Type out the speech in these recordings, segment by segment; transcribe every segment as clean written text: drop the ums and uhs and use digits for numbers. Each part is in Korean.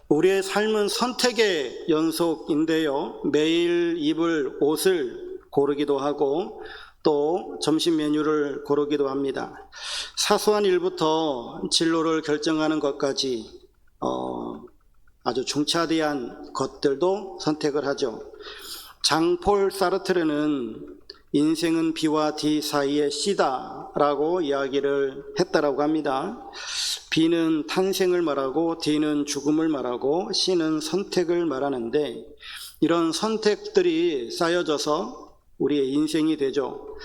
우리의 삶은 선택의 연속인데요. 매일 입을 옷을 고르기도 하고 또 점심 메뉴를 고르기도 합니다. 사소한 일부터 진로를 결정하는 것까지 아주 중차대한 것들도 선택을 하죠. 장폴 사르트르는 인생은 B와 D 사이의 C다라고 이야기를 했다라고 합니다. B는 탄생을 말하고 D는 죽음을 말하고 C는 선택을 말하는데, 이런 선택들이 쌓여져서 우리의 인생이 되죠.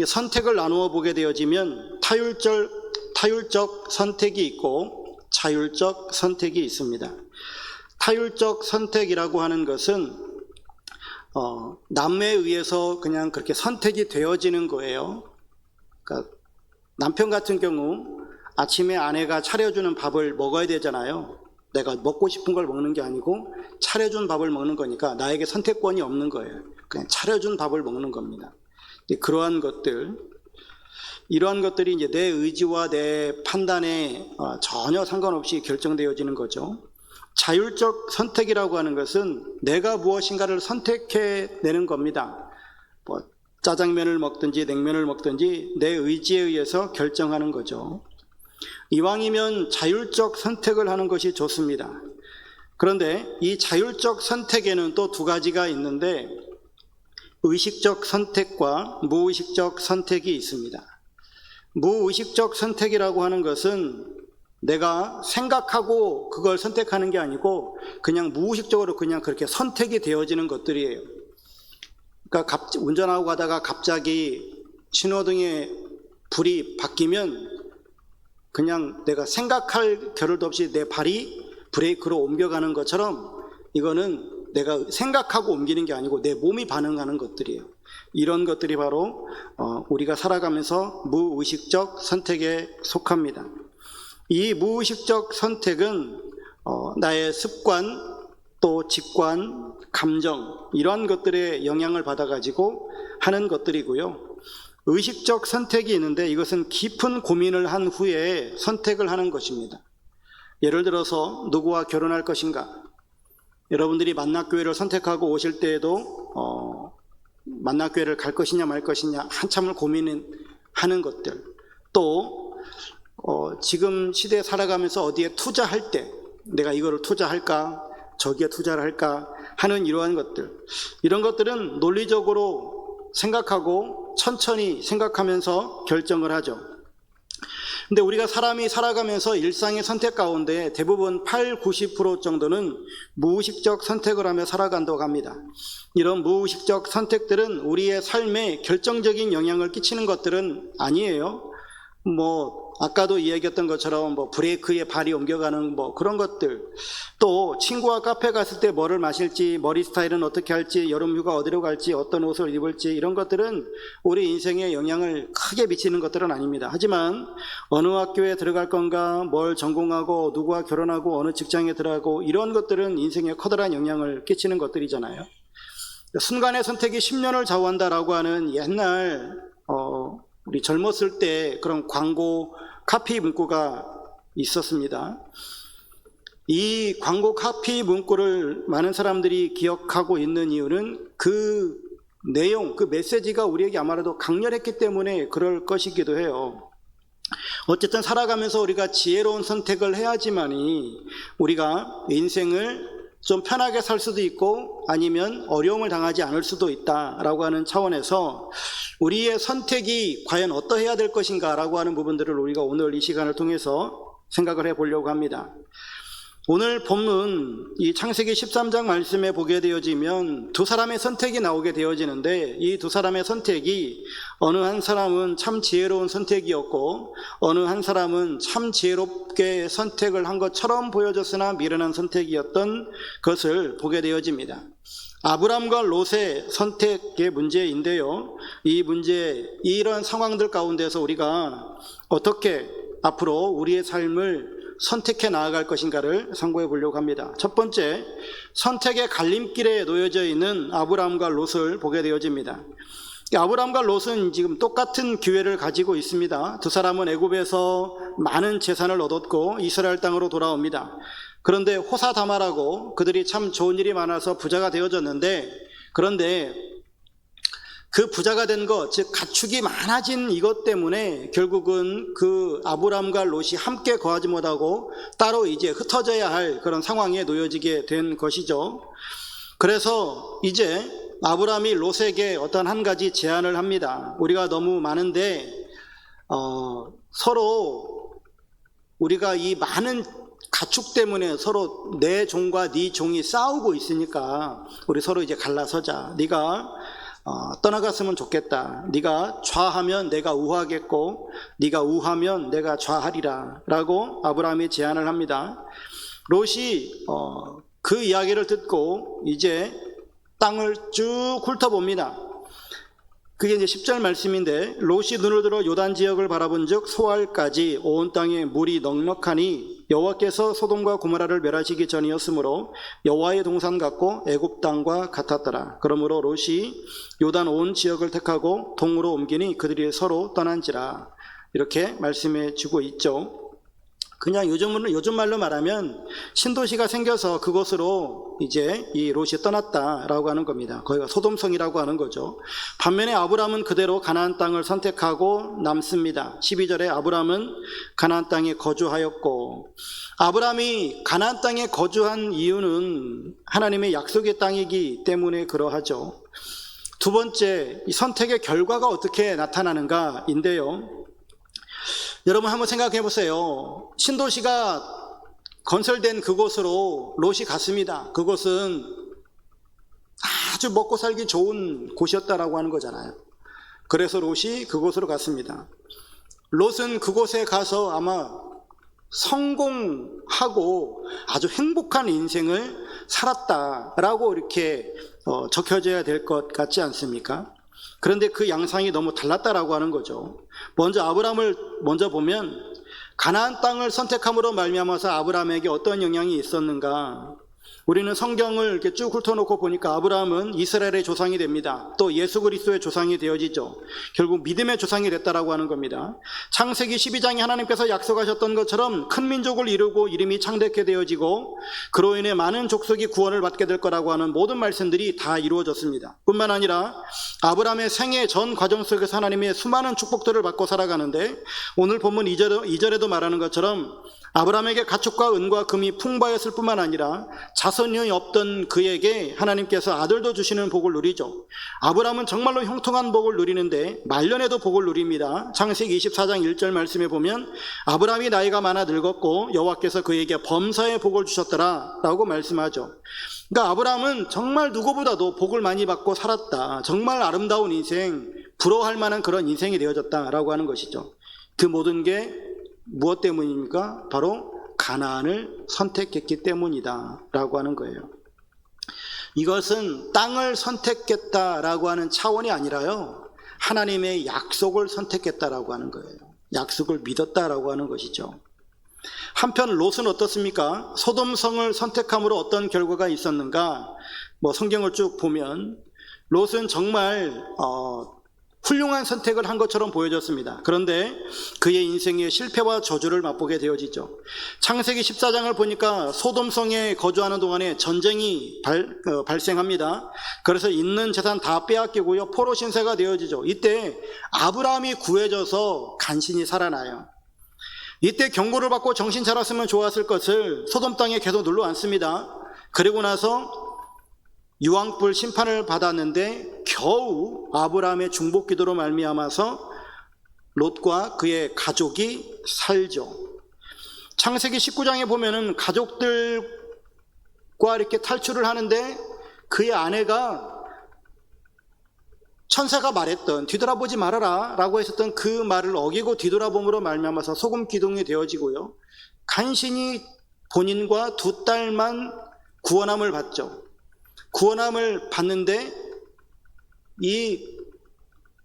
선택을 나누어 보게 되어지면 타율적 선택이 있고 자율적 선택이 있습니다. 타율적 선택이라고 하는 것은 남에 의해서 그냥 그렇게 선택이 되어지는 거예요. 그러니까 남편 같은 경우 아침에 아내가 차려주는 밥을 먹어야 되잖아요. 내가 먹고 싶은 걸 먹는 게 아니고 차려준 밥을 먹는 거니까 나에게 선택권이 없는 거예요. 그냥 차려준 밥을 먹는 겁니다. 그러한 것들, 이러한 것들이 이제 내 의지와 내 판단에 전혀 상관없이 결정되어지는 거죠. 자율적 선택이라고 하는 것은 내가 무엇인가를 선택해내는 겁니다. 짜장면을 먹든지 냉면을 먹든지 내 의지에 의해서 결정하는 거죠. 이왕이면 자율적 선택을 하는 것이 좋습니다. 그런데 이 자율적 선택에는 또 두 가지가 있는데, 의식적 선택과 무의식적 선택이 있습니다. 무의식적 선택이라고 하는 것은 내가 생각하고 그걸 선택하는 게 아니고 그냥 무의식적으로 그냥 그렇게 선택이 되어지는 것들이에요. 그러니까 운전하고 가다가 갑자기 신호등에 불이 바뀌면 그냥 내가 생각할 겨를도 없이 내 발이 브레이크로 옮겨가는 것처럼, 이거는 내가 생각하고 옮기는 게 아니고 내 몸이 반응하는 것들이에요. 이런 것들이 바로 우리가 살아가면서 무의식적 선택에 속합니다. 이 무의식적 선택은 나의 습관, 또 직관, 감정, 이러한 것들의 영향을 받아가지고 하는 것들이고요. 의식적 선택이 있는데 이것은 깊은 고민을 한 후에 선택을 하는 것입니다. 예를 들어서 누구와 결혼할 것인가? 여러분들이 만나교회를 선택하고 오실 때에도 만나교회를 갈 것이냐 말 것이냐 한참을 고민하는 것들, 또 지금 시대에 살아가면서 어디에 투자할 때 내가 이거를 투자할까 저기에 투자를 할까 하는 이러한 것들, 이런 것들은 논리적으로 생각하고 천천히 생각하면서 결정을 하죠. 근데 우리가 사람이 살아가면서 일상의 선택 가운데 대부분 80-90% 정도는 무의식적 선택을 하며 살아간다고 합니다. 이런 무의식적 선택들은 우리의 삶에 결정적인 영향을 끼치는 것들은 아니에요. 아까도 이야기했던 것처럼 브레이크에 발이 옮겨가는 그런 것들, 또 친구와 카페 갔을 때 뭐를 마실지, 머리 스타일은 어떻게 할지, 여름 휴가 어디로 갈지, 어떤 옷을 입을지, 이런 것들은 우리 인생에 영향을 크게 미치는 것들은 아닙니다. 하지만 어느 학교에 들어갈 건가, 뭘 전공하고, 누구와 결혼하고, 어느 직장에 들어가고, 이런 것들은 인생에 커다란 영향을 끼치는 것들이잖아요. 순간의 선택이 10년을 좌우한다라고 하는 옛날 우리 젊었을 때 그런 광고 카피 문구가 있었습니다. 이 광고 카피 문구를 많은 사람들이 기억하고 있는 이유는 그 내용, 그 메시지가 우리에게 아마도 강렬했기 때문에 그럴 것이기도 해요. 어쨌든 살아가면서 우리가 지혜로운 선택을 해야지만이 우리가 인생을 좀 편하게 살 수도 있고 아니면 어려움을 당하지 않을 수도 있다라고 하는 차원에서 우리의 선택이 과연 어떠해야 될 것인가 라고 하는 부분들을 우리가 오늘 이 시간을 통해서 생각을 해보려고 합니다. 오늘 본문 이 창세기 13장 말씀에 보게 되어지면 두 사람의 선택이 나오게 되어지는데, 이 두 사람의 선택이 어느 한 사람은 참 지혜로운 선택이었고 어느 한 사람은 참 지혜롭게 선택을 한 것처럼 보여졌으나 미련한 선택이었던 것을 보게 되어집니다. 아브람과 롯의 선택의 문제인데요, 이 문제, 이런 상황들 가운데서 우리가 어떻게 앞으로 우리의 삶을 선택해 나아갈 것인가를 상고해 보려고 합니다. 첫 번째, 선택의 갈림길에 놓여져 있는 아브람과 롯을 보게 되어집니다. 아브라함과 롯은 지금 똑같은 기회를 가지고 있습니다. 두 사람은 애굽에서 많은 재산을 얻었고 이스라엘 땅으로 돌아옵니다. 그런데 호사다마라고 그들이 참 좋은 일이 많아서 부자가 되어졌는데, 그런데 그 부자가 된 것, 즉 가축이 많아진 이것 때문에 결국은 그 아브라함과 롯이 함께 거하지 못하고 따로 이제 흩어져야 할 그런 상황에 놓여지게 된 것이죠. 그래서 이제 아브라함이 롯에게 어떤 한 가지 제안을 합니다. 우리가 너무 많은데 서로 우리가 이 많은 가축 때문에 서로 내 종과 네 종이 싸우고 있으니까 우리 서로 이제 갈라서자. 네가 떠나갔으면 좋겠다. 네가 좌하면 내가 우하겠고 네가 우하면 내가 좌하리라 라고 아브라함이 제안을 합니다. 롯이 그 이야기를 듣고 이제 땅을 쭉 훑어봅니다. 그게 이제 10절 말씀인데, 롯이 눈을 들어 요단 지역을 바라본즉 소알까지 온 땅에 물이 넉넉하니 여호와께서 소돔과 고모라를 멸하시기 전이었으므로 여호와의 동산 같고 애굽 땅과 같았더라. 그러므로 롯이 요단 온 지역을 택하고 동으로 옮기니 그들이 서로 떠난지라. 이렇게 말씀해 주고 있죠. 그냥 요즘 말로 말하면 신도시가 생겨서 그곳으로 이제 이 롯이 떠났다라고 하는 겁니다. 거기가 소돔성이라고 하는 거죠. 반면에 아브라함은 그대로 가나안 땅을 선택하고 남습니다. 12절에 아브라함은 가나안 땅에 거주하였고, 아브라함이 가나안 땅에 거주한 이유는 하나님의 약속의 땅이기 때문에 그러하죠. 두 번째, 이 선택의 결과가 어떻게 나타나는가인데요. 여러분 한번 생각해 보세요. 신도시가 건설된 그곳으로 롯이 갔습니다. 그곳은 아주 먹고 살기 좋은 곳이었다라고 하는 거잖아요. 그래서 롯이 그곳으로 갔습니다. 롯은 그곳에 가서 아마 성공하고 아주 행복한 인생을 살았다라고 이렇게 적혀져야 될 것 같지 않습니까? 그런데 그 양상이 너무 달랐다라고 하는 거죠. 먼저 아브라함을 먼저 보면 가나안 땅을 선택함으로 말미암아서 아브라함에게 어떤 영향이 있었는가? 우리는 성경을 이렇게 쭉 훑어놓고 보니까 아브라함은 이스라엘의 조상이 됩니다. 또 예수 그리스도의 조상이 되어지죠. 결국 믿음의 조상이 됐다라고 하는 겁니다. 창세기 12장에 하나님께서 약속하셨던 것처럼 큰 민족을 이루고 이름이 창대케 되어지고 그로 인해 많은 족속이 구원을 받게 될 거라고 하는 모든 말씀들이 다 이루어졌습니다. 뿐만 아니라 아브라함의 생애 전 과정 속에서 하나님의 수많은 축복들을 받고 살아가는데, 오늘 본문 2절에도 말하는 것처럼 아브라함에게 가축과 은과 금이 풍부하였을 뿐만 아니라 자손이 없던 그에게 하나님께서 아들도 주시는 복을 누리죠. 아브라함은 정말로 형통한 복을 누리는데 말년에도 복을 누립니다. 창세기 24장 1절 말씀에 보면 아브라함이 나이가 많아 늙었고 여호와께서 그에게 범사의 복을 주셨더라 라고 말씀하죠. 그러니까 아브라함은 정말 누구보다도 복을 많이 받고 살았다. 정말 아름다운 인생, 부러워할 만한 그런 인생이 되어졌다라고 하는 것이죠. 그 모든 게 무엇 때문입니까? 바로 가나안을 선택했기 때문이다 라고 하는 거예요. 이것은 땅을 선택했다라고 하는 차원이 아니라요, 하나님의 약속을 선택했다라고 하는 거예요. 약속을 믿었다라고 하는 것이죠. 한편 롯은 어떻습니까? 소돔성을 선택함으로 어떤 결과가 있었는가? 성경을 쭉 보면 롯은 정말 훌륭한 선택을 한 것처럼 보여졌습니다. 그런데 그의 인생의 실패와 저주를 맛보게 되어지죠. 창세기 14장을 보니까 소돔성에 거주하는 동안에 전쟁이 발생합니다. 그래서 있는 재산 다 빼앗기고요, 포로 신세가 되어지죠. 이때 아브라함이 구해져서 간신히 살아나요. 이때 경고를 받고 정신 차렸으면 좋았을 것을 소돔 땅에 계속 눌러 앉습니다. 그리고 나서 유황불 심판을 받았는데 겨우 아브라함의 중복 기도로 말미암아서 롯과 그의 가족이 살죠. 창세기 19장에 보면은 가족들과 이렇게 탈출을 하는데 그의 아내가 천사가 말했던 뒤돌아보지 말아라 라고 했었던 그 말을 어기고 뒤돌아봄으로 말미암아서 소금 기둥이 되어지고요, 간신히 본인과 두 딸만 구원함을 받죠. 구원함을 받는데 이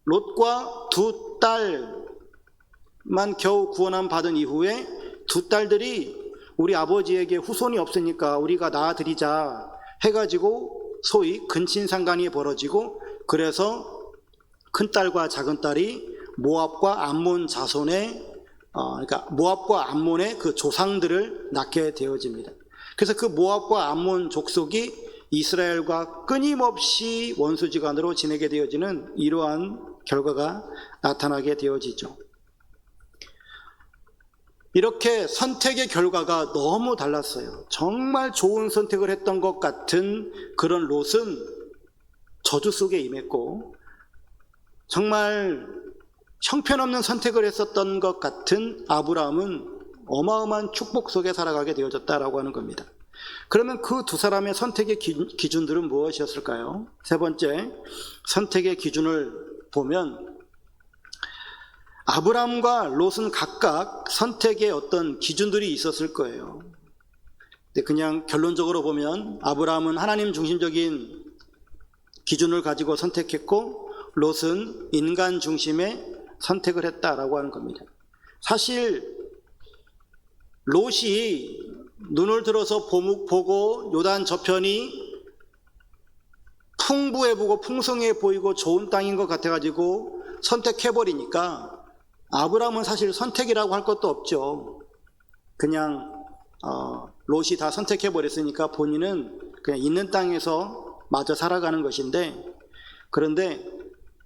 롯과 두 딸만 겨우 구원함 받은 이후에 두 딸들이 우리 아버지에게 후손이 없으니까 우리가 낳아드리자 해가지고 소위 근친상간이 벌어지고, 그래서 큰딸과 작은딸이 모압과 암몬 자손의 그러니까 모압과 암몬의 그 조상들을 낳게 되어집니다. 그래서 그 모압과 암몬 족속이 이스라엘과 끊임없이 원수지간으로 지내게 되어지는 이러한 결과가 나타나게 되어지죠. 이렇게 선택의 결과가 너무 달랐어요. 정말 좋은 선택을 했던 것 같은 그런 롯은 저주 속에 임했고, 정말 형편없는 선택을 했었던 것 같은 아브라함은 어마어마한 축복 속에 살아가게 되어졌다라고 하는 겁니다. 그러면 그 두 사람의 선택의 기준들은 무엇이었을까요? 세 번째, 선택의 기준을 보면 아브라함과 롯은 각각 선택의 어떤 기준들이 있었을 거예요. 근데 그냥 결론적으로 보면 아브라함은 하나님 중심적인 기준을 가지고 선택했고, 롯은 인간 중심의 선택을 했다라고 하는 겁니다. 사실 롯이 눈을 들어서 보고 요단 저편이 풍부해 보고 풍성해 보이고 좋은 땅인 것 같아가지고 선택해버리니까 아브라함은 사실 선택이라고 할 것도 없죠. 그냥 롯이 다 선택해버렸으니까 본인은 그냥 있는 땅에서 마저 살아가는 것인데, 그런데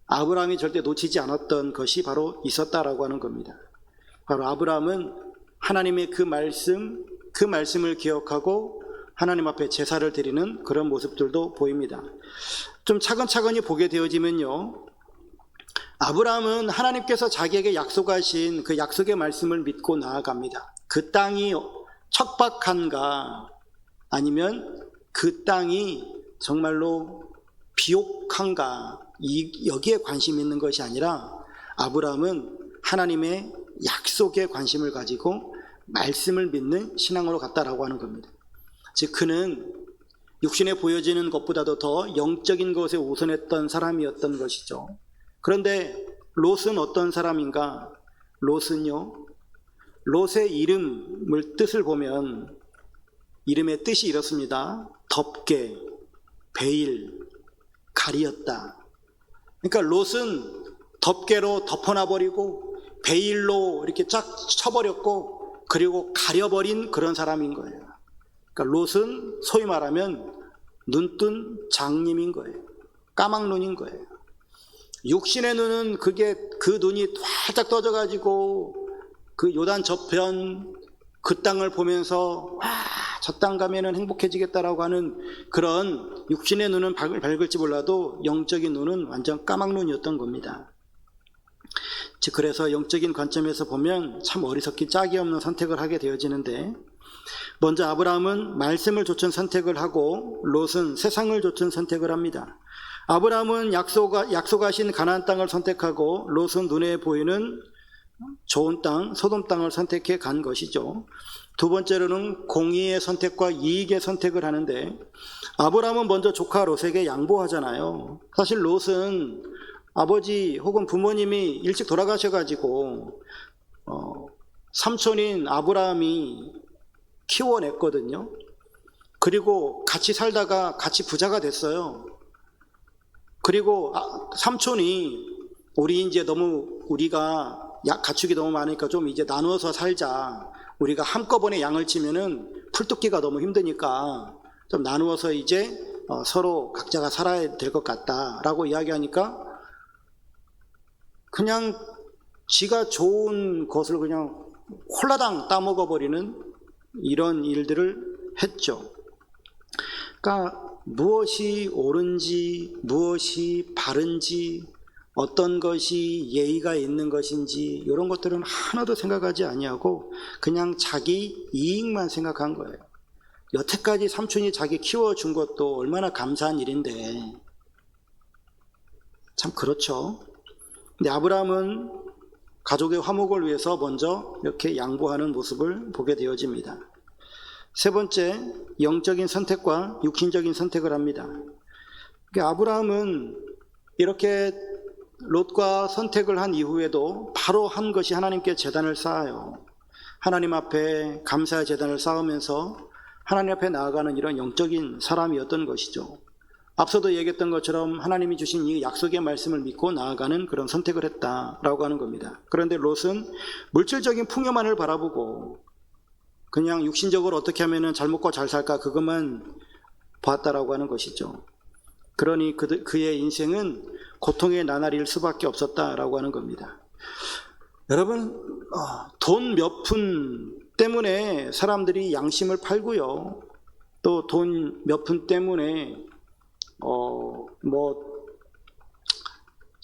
아브라함이 절대 놓치지 않았던 것이 바로 있었다라고 하는 겁니다. 바로 아브라함은 하나님의 그 말씀을 기억하고 하나님 앞에 제사를 드리는 그런 모습들도 보입니다. 좀 차근차근히 보게 되어지면요, 아브라함은 하나님께서 자기에게 약속하신 그 약속의 말씀을 믿고 나아갑니다. 그 땅이 척박한가, 아니면 그 땅이 정말로 비옥한가, 여기에 관심 있는 것이 아니라 아브라함은 하나님의 약속에 관심을 가지고 말씀을 믿는 신앙으로 갔다라고 하는 겁니다. 즉 그는 육신에 보여지는 것보다도 더 영적인 것에 우선했던 사람이었던 것이죠. 그런데 롯은 어떤 사람인가? 롯은요, 롯의 이름을 뜻을 보면 이름의 뜻이 이렇습니다. 덮개, 베일, 가리었다. 그러니까 롯은 덮개로 덮어놔버리고 베일로 이렇게 쫙 쳐버렸고, 그리고 가려버린 그런 사람인 거예요. 그러니까 롯은 소위 말하면 눈뜬 장님인 거예요. 까막눈인 거예요. 육신의 눈은 그 눈이 활짝 떠져가지고 그 요단 저편 그 땅을 보면서 저 땅 가면은 행복해지겠다라고 하는 그런 육신의 눈은 밝을지 몰라도 영적인 눈은 완전 까막눈이었던 겁니다. 즉 그래서 영적인 관점에서 보면 참 어리석기 짝이 없는 선택을 하게 되어지는데, 먼저 아브라함은 말씀을 좇은 선택을 하고 롯은 세상을 좇은 선택을 합니다. 아브라함은 약속하신 가나안 땅을 선택하고 롯은 눈에 보이는 좋은 땅, 소돔 땅을 선택해 간 것이죠. 두 번째로는 공의의 선택과 이익의 선택을 하는데, 아브라함은 먼저 조카 롯에게 양보하잖아요. 사실 롯은 아버지 혹은 부모님이 일찍 돌아가셔가지고 삼촌인 아브라함이 키워냈거든요. 그리고 같이 살다가 같이 부자가 됐어요. 그리고 삼촌이 우리가 가축이 너무 많으니까 좀 이제 나누어서 살자. 우리가 한꺼번에 양을 치면은 풀뜯기가 너무 힘드니까 좀 나누어서 이제 서로 각자가 살아야 될 것 같다라고 이야기하니까 그냥 지가 좋은 것을 그냥 홀라당 따먹어버리는 이런 일들을 했죠. 그러니까 무엇이 옳은지, 무엇이 바른지, 어떤 것이 예의가 있는 것인지 이런 것들은 하나도 생각하지 아니하고 그냥 자기 이익만 생각한 거예요. 여태까지 삼촌이 자기 키워준 것도 얼마나 감사한 일인데, 참 그렇죠. 근데 아브라함은 가족의 화목을 위해서 먼저 이렇게 양보하는 모습을 보게 되어집니다. 세 번째, 영적인 선택과 육신적인 선택을 합니다. 그러니까 아브라함은 이렇게 롯과 선택을 한 이후에도 바로 한 것이 하나님께 제단을 쌓아요. 하나님 앞에 감사의 제단을 쌓으면서 하나님 앞에 나아가는 이런 영적인 사람이었던 것이죠. 앞서도 얘기했던 것처럼 하나님이 주신 이 약속의 말씀을 믿고 나아가는 그런 선택을 했다라고 하는 겁니다. 그런데 롯은 물질적인 풍요만을 바라보고 그냥 육신적으로 어떻게 하면 잘 먹고 잘 살까 그것만 봤다라고 하는 것이죠. 그러니 그의 인생은 고통의 나날일 수밖에 없었다라고 하는 겁니다. 여러분, 돈 몇 푼 때문에 사람들이 양심을 팔고요. 또 돈 몇 푼 때문에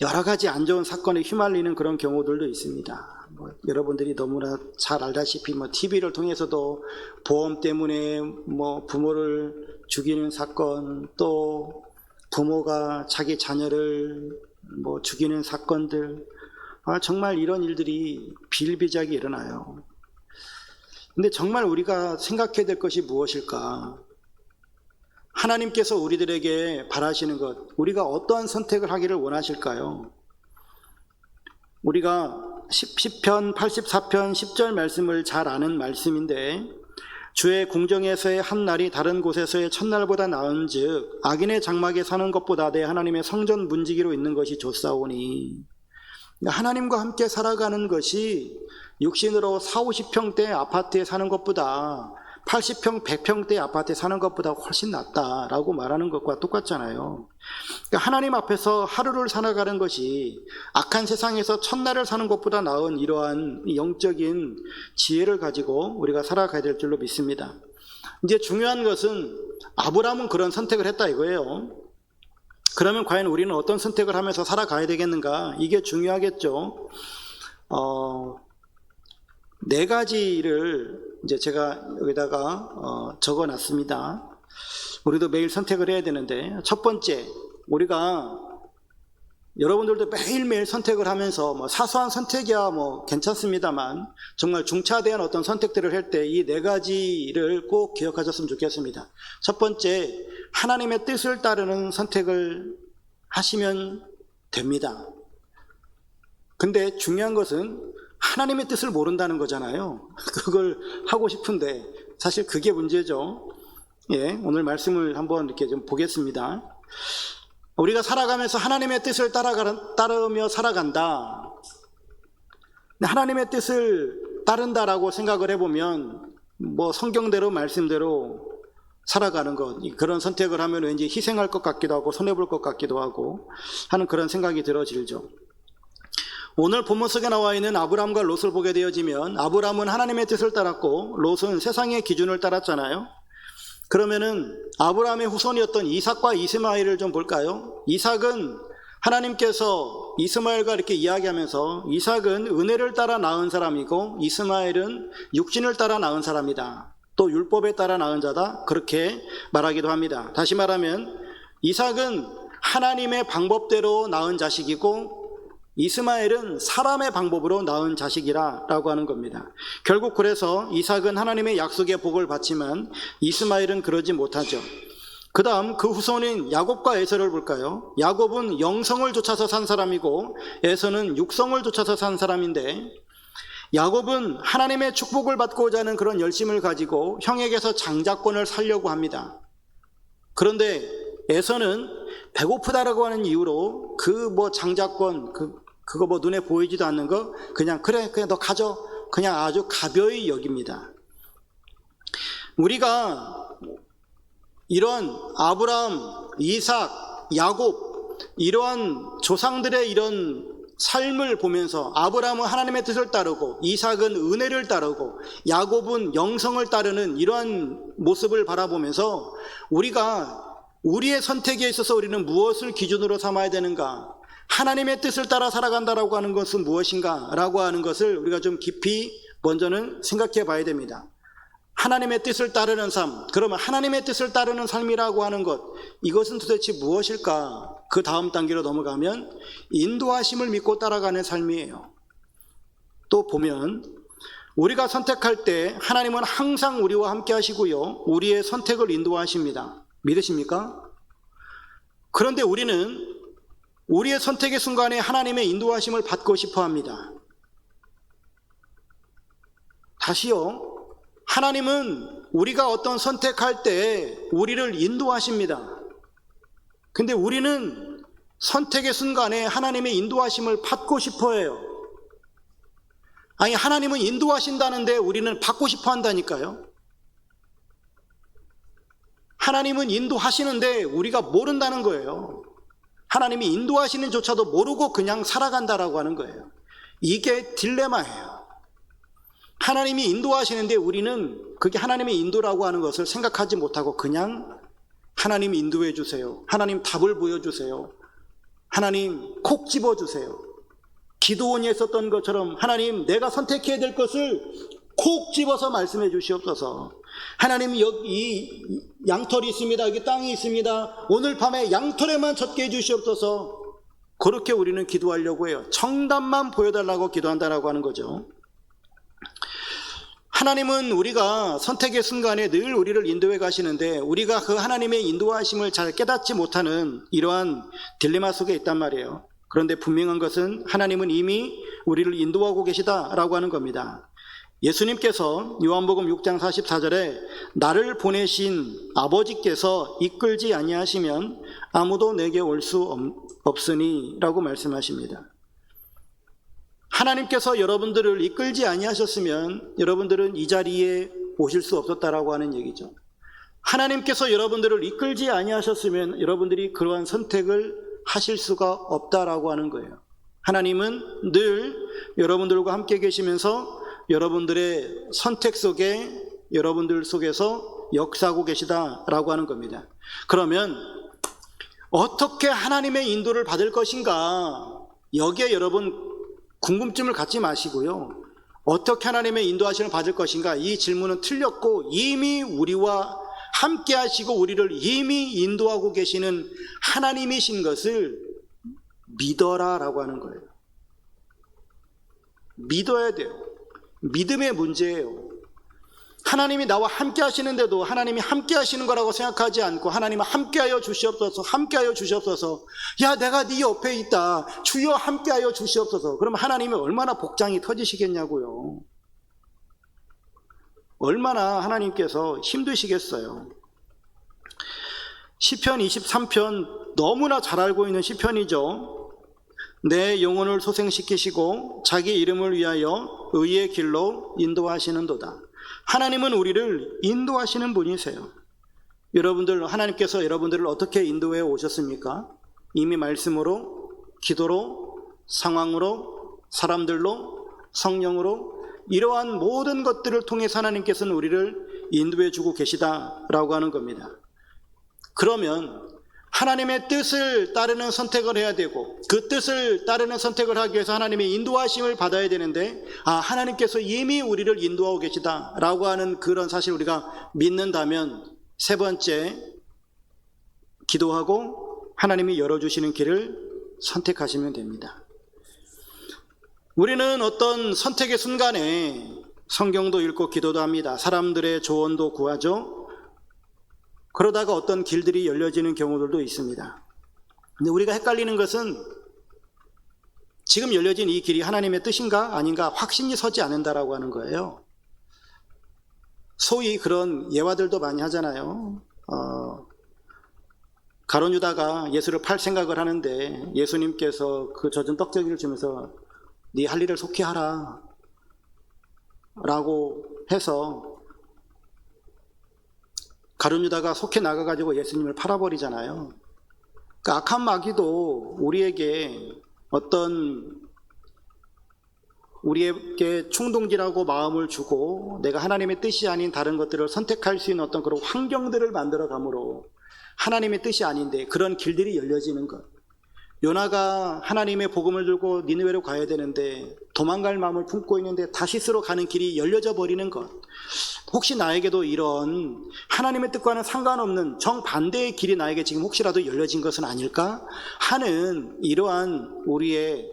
여러 가지 안 좋은 사건에 휘말리는 그런 경우들도 있습니다. 여러분들이 너무나 잘 알다시피 TV를 통해서도 보험 때문에 부모를 죽이는 사건, 또 부모가 자기 자녀를 죽이는 사건들, 정말 이런 일들이 비일비재하게 일어나요. 근데 정말 우리가 생각해야 될 것이 무엇일까? 하나님께서 우리들에게 바라시는 것, 우리가 어떠한 선택을 하기를 원하실까요? 우리가 시편 84편 10절 말씀을 잘 아는 말씀인데, 주의 궁정에서의 한 날이 다른 곳에서의 첫날보다 나은즉 악인의 장막에 사는 것보다 내 하나님의 성전 문지기로 있는 것이 좋사오니, 하나님과 함께 살아가는 것이 육신으로 40, 50평대 아파트에 사는 것보다 80평, 100평대 아파트에 사는 것보다 훨씬 낫다라고 말하는 것과 똑같잖아요. 그러니까 하나님 앞에서 하루를 살아가는 것이 악한 세상에서 첫날을 사는 것보다 나은 이러한 영적인 지혜를 가지고 우리가 살아가야 될 줄로 믿습니다. 이제 중요한 것은 아브라함은 그런 선택을 했다 이거예요. 그러면 과연 우리는 어떤 선택을 하면서 살아가야 되겠는가? 이게 중요하겠죠. 네 가지를 이제 제가 여기다가 적어 놨습니다. 우리도 매일 선택을 해야 되는데, 첫 번째, 우리가 여러분들도 매일매일 선택을 하면서 사소한 선택이야 괜찮습니다만 정말 중차대한 어떤 선택들을 할 때 이 네 가지를 꼭 기억하셨으면 좋겠습니다. 첫 번째, 하나님의 뜻을 따르는 선택을 하시면 됩니다. 근데 중요한 것은 하나님의 뜻을 모른다는 거잖아요. 그걸 하고 싶은데 사실 그게 문제죠. 오늘 말씀을 한번 이렇게 좀 보겠습니다. 우리가 살아가면서 하나님의 뜻을 따르며 살아간다. 하나님의 뜻을 따른다라고 생각을 해보면 성경대로 말씀대로 살아가는 것, 그런 선택을 하면 왠지 희생할 것 같기도 하고 손해볼 것 같기도 하고 하는 그런 생각이 들어지죠. 오늘 본문 속에 나와 있는 아브라함과 롯을 보게 되어지면 아브라함은 하나님의 뜻을 따랐고 롯은 세상의 기준을 따랐잖아요. 그러면은 아브라함의 후손이었던 이삭과 이스마엘을 좀 볼까요? 이삭은 하나님께서 이스마엘과 이렇게 이야기하면서 이삭은 은혜를 따라 낳은 사람이고 이스마엘은 육신을 따라 낳은 사람이다. 또 율법에 따라 낳은 자다. 그렇게 말하기도 합니다. 다시 말하면 이삭은 하나님의 방법대로 낳은 자식이고 이스마엘은 사람의 방법으로 낳은 자식이라고 하는 겁니다. 결국 그래서 이삭은 하나님의 약속의 복을 받지만 이스마엘은 그러지 못하죠. 그 다음 그 후손인 야곱과 에서를 볼까요? 야곱은 영성을 쫓아서 산 사람이고 에서는 육성을 쫓아서 산 사람인데, 야곱은 하나님의 축복을 받고자 하는 그런 열심을 가지고 형에게서 장자권을 살려고 합니다. 그런데 에서는 배고프다라고 하는 이유로 장자권 그거 눈에 보이지도 않는 거 그냥 너 가져, 그냥 아주 가벼이 여깁니다. 우리가 이런 아브라함, 이삭, 야곱 이러한 조상들의 이런 삶을 보면서 아브라함은 하나님의 뜻을 따르고 이삭은 은혜를 따르고 야곱은 영성을 따르는 이러한 모습을 바라보면서 우리가 우리의 선택에 있어서 우리는 무엇을 기준으로 삼아야 되는가, 하나님의 뜻을 따라 살아간다라고 하는 것은 무엇인가 라고 하는 것을 우리가 좀 깊이 먼저는 생각해 봐야 됩니다. 하나님의 뜻을 따르는 삶, 그러면 하나님의 뜻을 따르는 삶이라고 하는 것, 이것은 도대체 무엇일까? 그 다음 단계로 넘어가면 인도하심을 믿고 따라가는 삶이에요. 또 보면 우리가 선택할 때 하나님은 항상 우리와 함께 하시고요, 우리의 선택을 인도하십니다. 믿으십니까? 그런데 우리는 우리의 선택의 순간에 하나님의 인도하심을 받고 싶어 합니다. 다시요, 하나님은 우리가 어떤 선택할 때 우리를 인도하십니다. 근데 우리는 선택의 순간에 하나님의 인도하심을 받고 싶어 해요. 아니, 하나님은 인도하신다는데 우리는 받고 싶어 한다니까요. 하나님은 인도하시는데 우리가 모른다는 거예요. 하나님이 인도하시는 조차도 모르고 그냥 살아간다라고 하는 거예요. 이게 딜레마예요. 하나님이 인도하시는데 우리는 그게 하나님의 인도라고 하는 것을 생각하지 못하고 그냥 하나님 인도해 주세요. 하나님 답을 보여주세요. 하나님 콕 집어주세요. 기도원이 했었던 것처럼 하나님 내가 선택해야 될 것을 콕 집어서 말씀해 주시옵소서. 하나님 여기 양털이 있습니다. 여기 땅이 있습니다. 오늘 밤에 양털에만 젖게 해주시옵소서. 그렇게 우리는 기도하려고 해요. 정답만 보여달라고 기도한다라고 하는 거죠. 하나님은 우리가 선택의 순간에 늘 우리를 인도해 가시는데 우리가 그 하나님의 인도하심을 잘 깨닫지 못하는 이러한 딜레마 속에 있단 말이에요. 그런데 분명한 것은 하나님은 이미 우리를 인도하고 계시다라고 하는 겁니다. 예수님께서 요한복음 6장 44절에 나를 보내신 아버지께서 이끌지 아니하시면 아무도 내게 올 수 없으니 라고 말씀하십니다. 하나님께서 여러분들을 이끌지 아니하셨으면 여러분들은 이 자리에 오실 수 없었다라고 하는 얘기죠. 하나님께서 여러분들을 이끌지 아니하셨으면 여러분들이 그러한 선택을 하실 수가 없다라고 하는 거예요. 하나님은 늘 여러분들과 함께 계시면서 여러분들의 선택 속에 여러분들 속에서 역사하고 계시다라고 하는 겁니다. 그러면 어떻게 하나님의 인도를 받을 것인가? 여기에 여러분 궁금증을 갖지 마시고요. 어떻게 하나님의 인도하심을 받을 것인가? 이 질문은 틀렸고 이미 우리와 함께 하시고 우리를 이미 인도하고 계시는 하나님이신 것을 믿어라라고 하는 거예요. 믿어야 돼요. 믿음의 문제예요. 하나님이 나와 함께 하시는데도 하나님이 함께 하시는 거라고 생각하지 않고 하나님은 함께하여 주시옵소서, 함께하여 주시옵소서. 야, 내가 네 옆에 있다. 주여 함께하여 주시옵소서. 그럼 하나님이 얼마나 복장이 터지시겠냐고요. 얼마나 하나님께서 힘드시겠어요. 시편 23편 너무나 잘 알고 있는 시편이죠. 내 영혼을 소생시키시고 자기 이름을 위하여 의의 길로 인도하시는도다. 하나님은 우리를 인도하시는 분이세요. 여러분들, 하나님께서 여러분들을 어떻게 인도해 오셨습니까? 이미 말씀으로, 기도로, 상황으로, 사람들로, 성령으로 이러한 모든 것들을 통해서 하나님께서는 우리를 인도해 주고 계시다라고 하는 겁니다. 그러면 하나님의 뜻을 따르는 선택을 해야 되고 그 뜻을 따르는 선택을 하기 위해서 하나님의 인도하심을 받아야 되는데 하나님께서 이미 우리를 인도하고 계시다라고 하는 그런 사실을 우리가 믿는다면 세 번째, 기도하고 하나님이 열어주시는 길을 선택하시면 됩니다. 우리는 어떤 선택의 순간에 성경도 읽고 기도도 합니다. 사람들의 조언도 구하죠. 그러다가 어떤 길들이 열려지는 경우들도 있습니다. 근데 우리가 헷갈리는 것은 지금 열려진 이 길이 하나님의 뜻인가 아닌가 확신이 서지 않는다라고 하는 거예요. 소위 그런 예화들도 많이 하잖아요. 가룟 유다가 예수를 팔 생각을 하는데 예수님께서 그 젖은 떡저기를 주면서 네 할 일을 속히 하라 라고 해서 가룟 유다가 속해 나가가지고 예수님을 팔아버리잖아요. 그 악한 마귀도 우리에게 우리에게 충동질하고 마음을 주고 내가 하나님의 뜻이 아닌 다른 것들을 선택할 수 있는 어떤 그런 환경들을 만들어 가므로 하나님의 뜻이 아닌데 그런 길들이 열려지는 것. 요나가 하나님의 복음을 들고 니느웨로 가야 되는데 도망갈 마음을 품고 있는데 다시스로 가는 길이 열려져 버리는 것. 혹시 나에게도 이런 하나님의 뜻과는 상관없는 정반대의 길이 나에게 지금 혹시라도 열려진 것은 아닐까 하는 이러한 우리의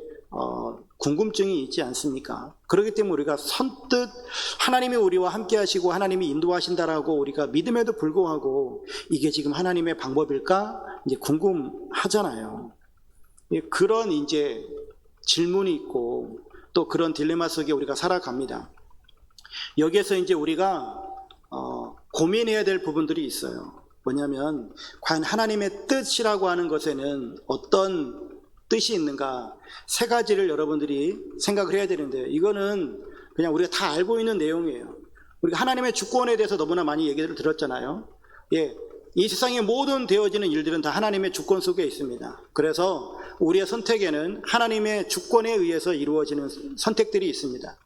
궁금증이 있지 않습니까? 그렇기 때문에 우리가 선뜻 하나님이 우리와 함께 하시고 하나님이 인도하신다라고 우리가 믿음에도 불구하고 이게 지금 하나님의 방법일까? 이제 궁금하잖아요. 그런 이제 질문이 있고 또 그런 딜레마 속에 우리가 살아갑니다. 여기에서 이제 우리가 고민해야 될 부분들이 있어요. 뭐냐면 과연 하나님의 뜻이라고 하는 것에는 어떤 뜻이 있는가, 세 가지를 여러분들이 생각을 해야 되는데요. 이거는 그냥 우리가 다 알고 있는 내용이에요. 우리가 하나님의 주권에 대해서 너무나 많이 얘기를 들었잖아요. 예, 이 세상의 모든 되어지는 일들은 다 하나님의 주권 속에 있습니다. 그래서 우리의 선택에는 하나님의 주권에 의해서 이루어지는 선택들이 있습니다.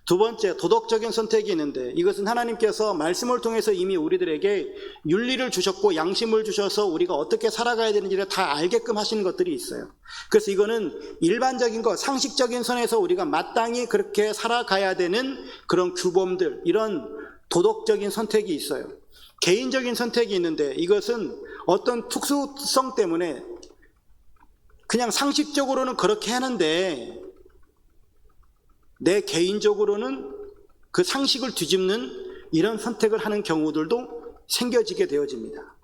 두 번째, 도덕적인 선택이 있는데, 이것은 하나님께서 말씀을 통해서 이미 우리들에게 윤리를 주셨고 양심을 주셔서 우리가 어떻게 살아가야 되는지를 다 알게끔 하시는 것들이 있어요. 그래서 이거는 일반적인 것, 상식적인 선에서 우리가 마땅히 그렇게 살아가야 되는 그런 규범들, 이런 도덕적인 선택이 있어요. 개인적인 선택이 있는데, 이것은 어떤 특수성 때문에 그냥 상식적으로는 그렇게 하는데 내 개인적으로는 그 상식을 뒤집는 이런 선택을 하는 경우들도 생겨지게 되어집니다.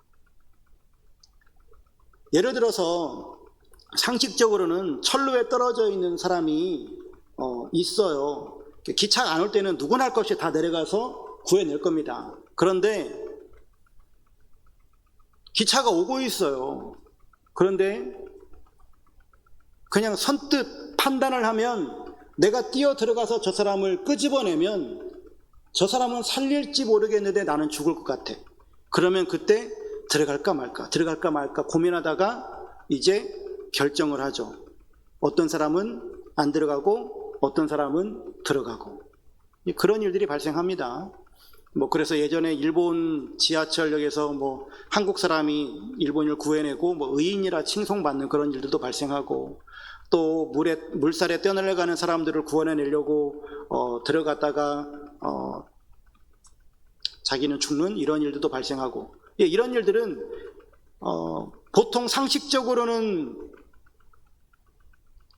예를 들어서 상식적으로는 철로에 떨어져 있는 사람이 있어요. 기차가 안 올 때는 누구나 할 것 없이 다 내려가서 구해낼 겁니다. 그런데 기차가 오고 있어요. 그런데 그냥 선뜻 판단을 하면, 내가 뛰어 들어가서 저 사람을 끄집어내면 저 사람은 살릴지 모르겠는데 나는 죽을 것 같아. 그러면 그때 들어갈까 말까 고민하다가 이제 결정을 하죠. 어떤 사람은 안 들어가고 어떤 사람은 들어가고, 그런 일들이 발생합니다. 그래서 예전에 일본 지하철역에서 한국 사람이 일본인을 구해내고 의인이라 칭송받는 그런 일들도 발생하고, 또 물살에 뛰어내려가는 사람들을 구원해내려고 들어갔다가 자기는 죽는 이런 일들도 발생하고, 이런 일들은 보통 상식적으로는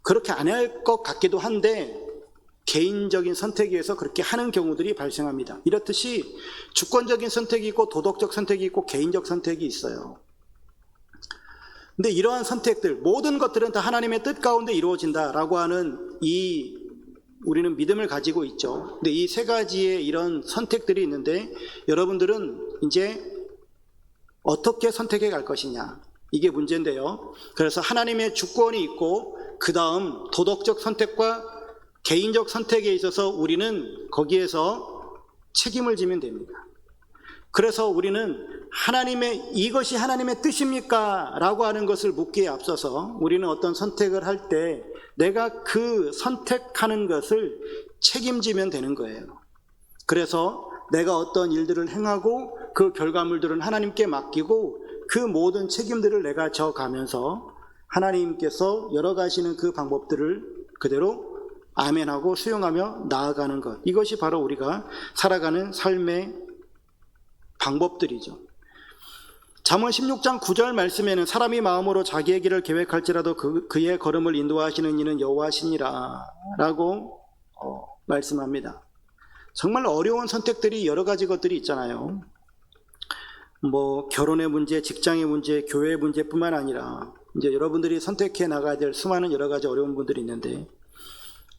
그렇게 안 할 것 같기도 한데 개인적인 선택에 의해서 그렇게 하는 경우들이 발생합니다. 이렇듯이 주권적인 선택이 있고 도덕적 선택이 있고 개인적 선택이 있어요. 근데 이러한 선택들, 모든 것들은 다 하나님의 뜻 가운데 이루어진다라고 하는 우리는 믿음을 가지고 있죠. 근데 이 세 가지의 이런 선택들이 있는데, 여러분들은 이제 어떻게 선택해 갈 것이냐, 이게 문제인데요. 그래서 하나님의 주권이 있고 그 다음 도덕적 선택과 개인적 선택에 있어서 우리는 거기에서 책임을 지면 됩니다. 그래서 우리는 이것이 하나님의 뜻입니까? 라고 하는 것을 묻기에 앞서서 우리는 어떤 선택을 할 때 내가 그 선택하는 것을 책임지면 되는 거예요. 그래서 내가 어떤 일들을 행하고 그 결과물들은 하나님께 맡기고 그 모든 책임들을 내가 져가면서 하나님께서 열어가시는 그 방법들을 그대로 아멘하고 수용하며 나아가는 것, 이것이 바로 우리가 살아가는 삶의 방법들이죠. 잠언 16장 9절 말씀에는 사람이 마음으로 자기의 길을 계획할지라도 그의 걸음을 인도하시는 이는 여호와시니라 라고 말씀합니다. 정말 어려운 선택들이 여러 가지 것들이 있잖아요. 결혼의 문제, 직장의 문제, 교회의 문제뿐만 아니라 이제 여러분들이 선택해 나가야 될 수많은 여러 가지 어려운 분들이 있는데,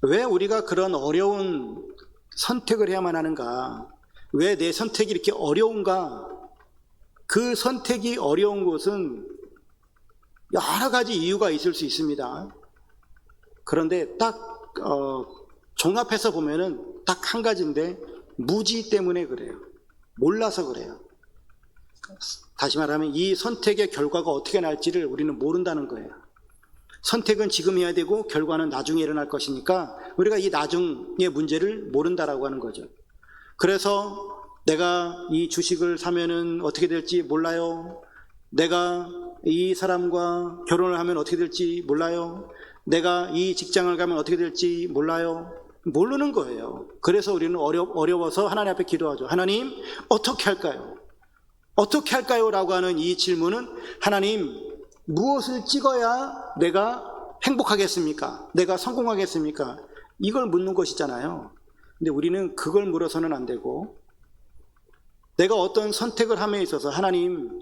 왜 우리가 그런 어려운 선택을 해야만 하는가? 왜 내 선택이 이렇게 어려운가? 그 선택이 어려운 것은 여러 가지 이유가 있을 수 있습니다. 그런데 딱 종합해서 보면은 딱 한 가지인데, 무지 때문에 그래요. 몰라서 그래요. 다시 말하면 이 선택의 결과가 어떻게 날지를 우리는 모른다는 거예요. 선택은 지금 해야 되고 결과는 나중에 일어날 것이니까 우리가 이 나중의 문제를 모른다라고 하는 거죠. 그래서 내가 이 주식을 사면은 어떻게 될지 몰라요. 내가 이 사람과 결혼을 하면 어떻게 될지 몰라요. 내가 이 직장을 가면 어떻게 될지 몰라요. 모르는 거예요. 그래서 우리는 어려워서 하나님 앞에 기도하죠. 하나님, 어떻게 할까요? 어떻게 할까요? 라고 하는 이 질문은, 하나님, 무엇을 찍어야 내가 행복하겠습니까? 내가 성공하겠습니까? 이걸 묻는 것이잖아요. 근데 우리는 그걸 물어서는 안 되고, 내가 어떤 선택을 함에 있어서 하나님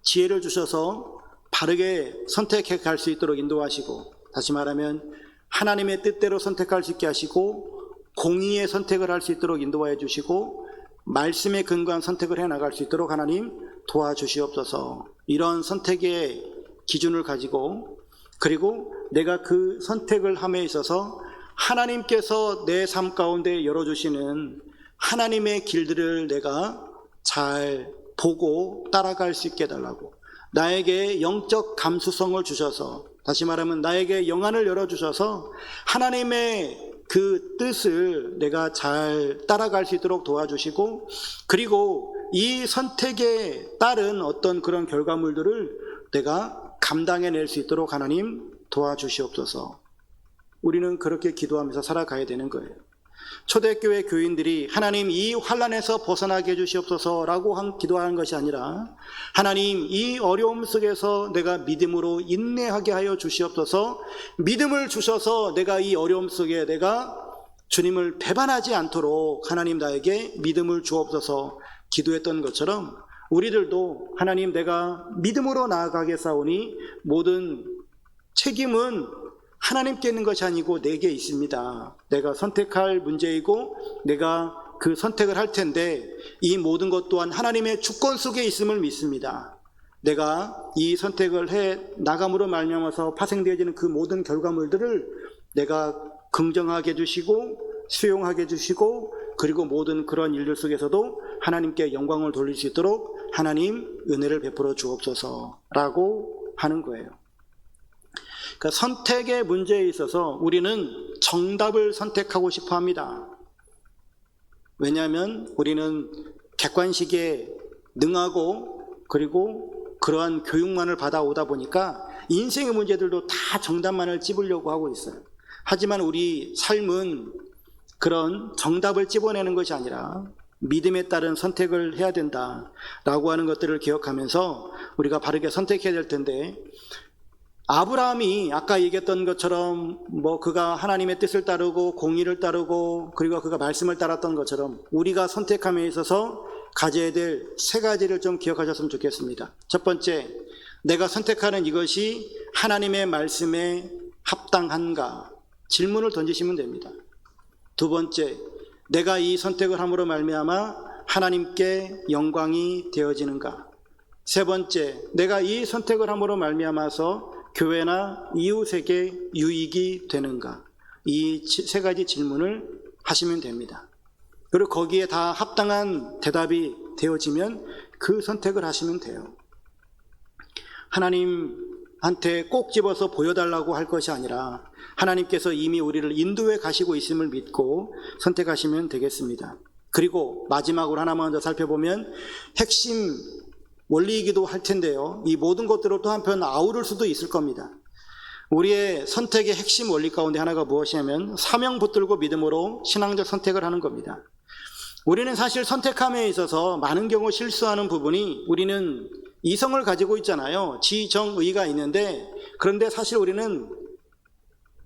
지혜를 주셔서 바르게 선택해 갈 수 있도록 인도하시고, 다시 말하면 하나님의 뜻대로 선택할 수 있게 하시고, 공의의 선택을 할 수 있도록 인도하여 주시고, 말씀에 근거한 선택을 해 나갈 수 있도록 하나님 도와주시옵소서. 이런 선택의 기준을 가지고, 그리고 내가 그 선택을 함에 있어서 하나님께서 내 삶 가운데 열어주시는 하나님의 길들을 내가 잘 보고 따라갈 수 있게 해달라고, 나에게 영적 감수성을 주셔서, 다시 말하면 나에게 영안을 열어주셔서 하나님의 그 뜻을 내가 잘 따라갈 수 있도록 도와주시고, 그리고 이 선택에 따른 어떤 그런 결과물들을 내가 감당해낼 수 있도록 하나님 도와주시옵소서. 우리는 그렇게 기도하면서 살아가야 되는 거예요. 초대교회 교인들이 하나님 이 환난에서 벗어나게 해주시옵소서라고 기도하는 것이 아니라, 하나님 이 어려움 속에서 내가 믿음으로 인내하게 하여 주시옵소서, 믿음을 주셔서 내가 이 어려움 속에 내가 주님을 배반하지 않도록 하나님 나에게 믿음을 주옵소서 기도했던 것처럼, 우리들도 하나님 내가 믿음으로 나아가겠사오니 모든 책임은 하나님께 있는 것이 아니고 내게 있습니다. 내가 선택할 문제이고 내가 그 선택을 할 텐데 이 모든 것 또한 하나님의 주권 속에 있음을 믿습니다. 내가 이 선택을 해 나감으로 말미암아서 파생되어지는 그 모든 결과물들을 내가 긍정하게 해주시고 수용하게 해주시고, 그리고 모든 그런 일들 속에서도 하나님께 영광을 돌릴 수 있도록 하나님 은혜를 베풀어 주옵소서라고 하는 거예요. 그러니까 선택의 문제에 있어서 우리는 정답을 선택하고 싶어 합니다. 왜냐하면 우리는 객관식에 능하고, 그리고 그러한 교육만을 받아오다 보니까 인생의 문제들도 다 정답만을 찝으려고 하고 있어요. 하지만 우리 삶은 그런 정답을 찝어내는 것이 아니라 믿음에 따른 선택을 해야 된다라고 하는 것들을 기억하면서 우리가 바르게 선택해야 될 텐데, 아브라함이 아까 얘기했던 것처럼 그가 하나님의 뜻을 따르고 공의를 따르고 그리고 그가 말씀을 따랐던 것처럼 우리가 선택함에 있어서 가져야 될 세 가지를 좀 기억하셨으면 좋겠습니다. 첫 번째, 내가 선택하는 이것이 하나님의 말씀에 합당한가? 질문을 던지시면 됩니다. 두 번째, 내가 이 선택을 함으로 말미암아 하나님께 영광이 되어지는가? 세 번째, 내가 이 선택을 함으로 말미암아서 교회나 이웃에게 유익이 되는가? 이 세 가지 질문을 하시면 됩니다. 그리고 거기에 다 합당한 대답이 되어지면 그 선택을 하시면 돼요. 하나님한테 꼭 집어서 보여달라고 할 것이 아니라 하나님께서 이미 우리를 인도해 가시고 있음을 믿고 선택하시면 되겠습니다. 그리고 마지막으로 하나만 더 살펴보면 핵심 원리이기도 할 텐데요, 이 모든 것들을 또 한편 아우를 수도 있을 겁니다. 우리의 선택의 핵심 원리 가운데 하나가 무엇이냐면 사명 붙들고 믿음으로 신앙적 선택을 하는 겁니다. 우리는 사실 선택함에 있어서 많은 경우 실수하는 부분이, 우리는 이성을 가지고 있잖아요. 지정의가 있는데, 그런데 사실 우리는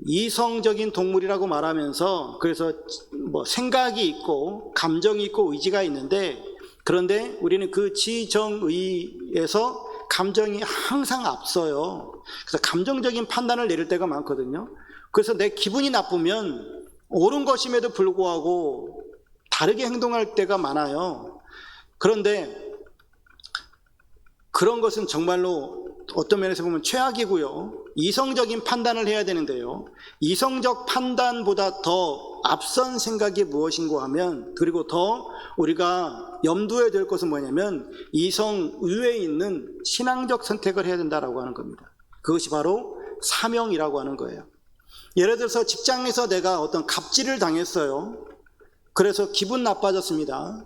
이성적인 동물이라고 말하면서, 그래서 생각이 있고 감정이 있고 의지가 있는데, 그런데 우리는 그 지정의에서 감정이 항상 앞서요. 그래서 감정적인 판단을 내릴 때가 많거든요. 그래서 내 기분이 나쁘면 옳은 것임에도 불구하고 다르게 행동할 때가 많아요. 그런데 그런 것은 정말로 어떤 면에서 보면 최악이고요. 이성적인 판단을 해야 되는데요, 이성적 판단보다 더 앞선 생각이 무엇인가 하면, 그리고 더 우리가 염두에 될 것은 뭐냐면 이성 의외에 있는 신앙적 선택을 해야 된다라고 하는 겁니다. 그것이 바로 사명이라고 하는 거예요. 예를 들어서 직장에서 내가 어떤 갑질을 당했어요. 그래서 기분 나빠졌습니다.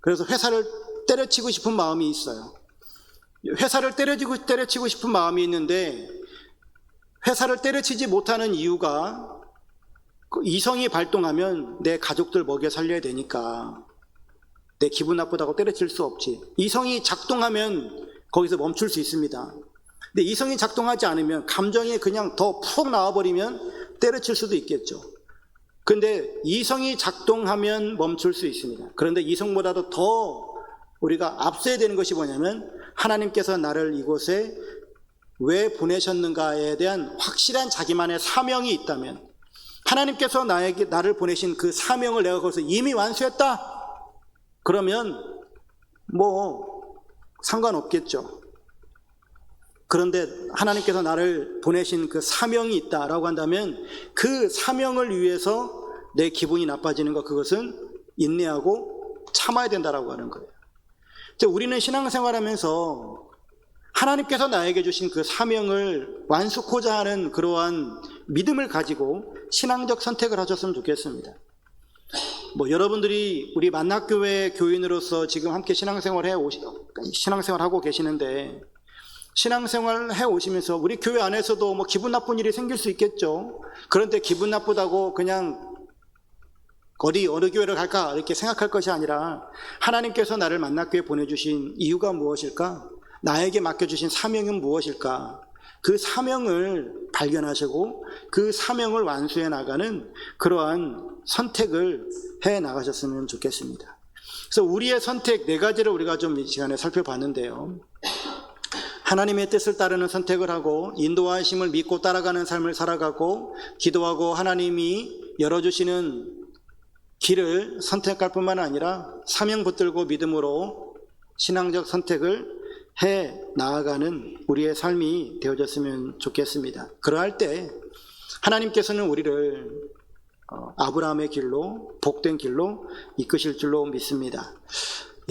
그래서 회사를 때려치고 싶은 마음이 있어요. 회사를 때려치고 싶은 마음이 있는데, 회사를 때려치지 못하는 이유가 이성이 발동하면 내 가족들 먹여 살려야 되니까 내 기분 나쁘다고 때려칠 수 없지. 이성이 작동하면 거기서 멈출 수 있습니다. 근데 이성이 작동하지 않으면, 감정이 그냥 더 푹 나와버리면 때려칠 수도 있겠죠. 그런데 이성이 작동하면 멈출 수 있습니다. 그런데 이성보다도 더 우리가 앞서야 되는 것이 뭐냐면, 하나님께서 나를 이곳에 왜 보내셨는가에 대한 확실한 자기만의 사명이 있다면, 하나님께서 나를 보내신 그 사명을 내가 거기서 이미 완수했다, 그러면 상관없겠죠. 그런데 하나님께서 나를 보내신 그 사명이 있다라고 한다면 그 사명을 위해서 내 기분이 나빠지는 것, 그것은 인내하고 참아야 된다라고 하는 거예요. 우리는 신앙생활하면서 하나님께서 나에게 주신 그 사명을 완수코자 하는 그러한 믿음을 가지고 신앙적 선택을 하셨으면 좋겠습니다. 여러분들이 우리 만낙교회 교인으로서 지금 함께 신앙생활하고 계시는데, 신앙생활 해오시면서 우리 교회 안에서도 기분 나쁜 일이 생길 수 있겠죠. 그런데 기분 나쁘다고 그냥 어느 교회를 갈까 이렇게 생각할 것이 아니라, 하나님께서 나를 만낙교회에 보내주신 이유가 무엇일까? 나에게 맡겨주신 사명은 무엇일까? 그 사명을 발견하시고 그 사명을 완수해 나가는 그러한 선택을 해 나가셨으면 좋겠습니다. 그래서 우리의 선택 4가지를 우리가 좀 이 시간에 살펴봤는데요. 하나님의 뜻을 따르는 선택을 하고 인도하심을 믿고 따라가는 삶을 살아가고, 기도하고 하나님이 열어주시는 길을 선택할 뿐만 아니라 사명 붙들고 믿음으로 신앙적 선택을 해 나아가는 우리의 삶이 되어졌으면 좋겠습니다. 그러할 때 하나님께서는 우리를 아브라함의 길로, 복된 길로 이끄실 줄로 믿습니다.